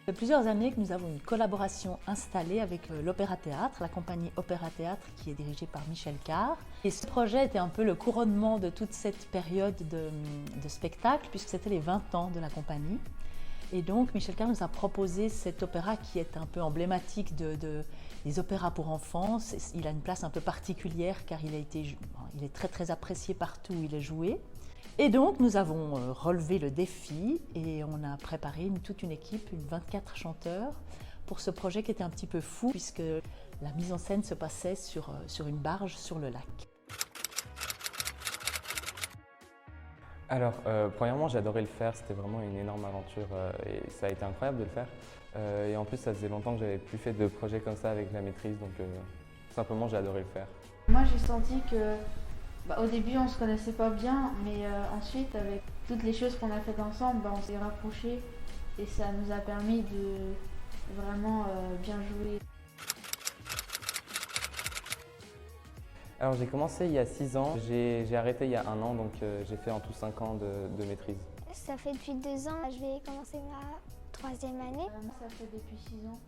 Ça fait plusieurs années que nous avons une collaboration installée avec l'Opéra-Théâtre, la compagnie Opéra-Théâtre qui est dirigée par Michel Carr. Et ce projet était un peu le couronnement de toute cette période de spectacle, puisque c'était les 20 ans de la compagnie. Et donc Michel Carr nous a proposé cet opéra qui est un peu emblématique des opéras pour enfants. Il a une place un peu particulière car il est très très apprécié partout où il est joué. Et donc nous avons relevé le défi et on a préparé toute une équipe, 24 chanteurs, pour ce projet qui était un petit peu fou puisque la mise en scène se passait sur une barge sur le lac. Alors, premièrement, j'ai adoré le faire, c'était vraiment une énorme aventure et ça a été incroyable de le faire. Et en plus, ça faisait longtemps que j'avais plus fait de projets comme ça avec la maîtrise, donc simplement j'ai adoré le faire. Moi j'ai senti que au début on se connaissait pas bien, mais ensuite avec toutes les choses qu'on a faites ensemble, on s'est rapprochés et ça nous a permis de vraiment bien jouer. Alors j'ai commencé il y a 6 ans, j'ai arrêté il y a 1 an, donc j'ai fait en tout 5 ans de maîtrise. Ça fait depuis 2 ans, je vais commencer ma 3e année. Moi ça fait depuis 6 ans.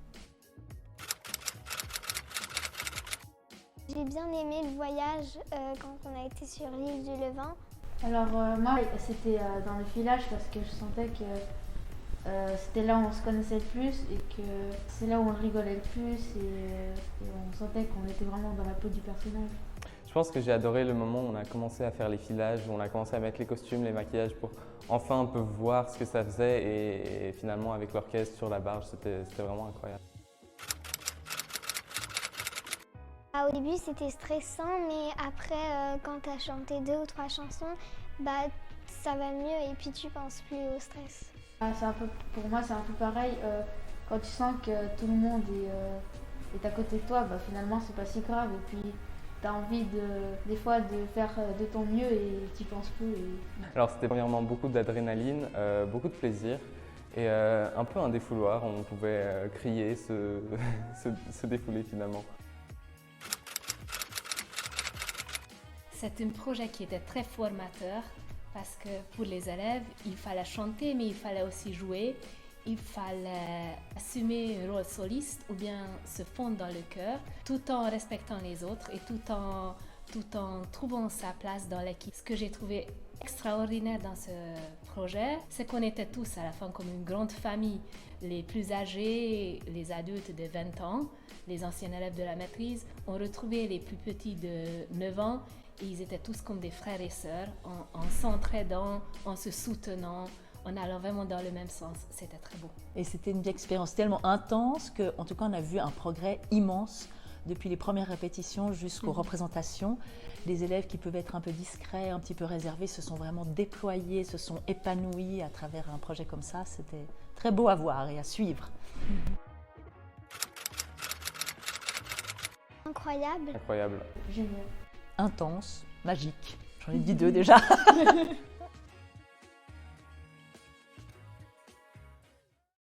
J'ai bien aimé le voyage quand on a été sur l'île du Levant. Alors moi c'était dans le village parce que je sentais que c'était là où on se connaissait le plus et que c'est là où on rigolait le plus et on sentait qu'on était vraiment dans la peau du personnage. Je pense que j'ai adoré le moment où on a commencé à faire les filages, où on a commencé à mettre les costumes, les maquillages pour enfin un peu voir ce que ça faisait et finalement avec l'orchestre sur la barge, c'était vraiment incroyable. Au début c'était stressant, mais après quand tu as chanté 2 ou 3 chansons, ça va mieux et puis tu penses plus au stress. Pour moi c'est un peu pareil, quand tu sens que tout le monde est à côté de toi, finalement c'est pas si grave et puis tu as envie des fois de faire de ton mieux et tu penses plus. Alors c'était premièrement beaucoup d'adrénaline, beaucoup de plaisir et un peu un défouloir, on pouvait crier, se défouler finalement. C'est un projet qui était très formateur parce que pour les élèves, il fallait chanter mais il fallait aussi jouer. Il fallait assumer un rôle soliste ou bien se fondre dans le chœur tout en respectant les autres et tout en trouvant sa place dans l'équipe. Ce que j'ai trouvé extraordinaire dans ce projet, c'est qu'on était tous à la fin comme une grande famille. Les plus âgés, les adultes de 20 ans, les anciens élèves de la maîtrise, ont retrouvé les plus petits de 9 ans et ils étaient tous comme des frères et sœurs en s'entraidant, en se soutenant, en allant vraiment dans le même sens. C'était très beau. Et c'était une expérience tellement intense qu'en tout cas on a vu un progrès immense depuis les premières répétitions jusqu'aux représentations. Les élèves qui peuvent être un peu discrets, un petit peu réservés, se sont vraiment déployés, se sont épanouis à travers un projet comme ça. C'était très beau à voir et à suivre. Incroyable. Incroyable. Génial. Intense, magique. J'en ai dit 2 déjà.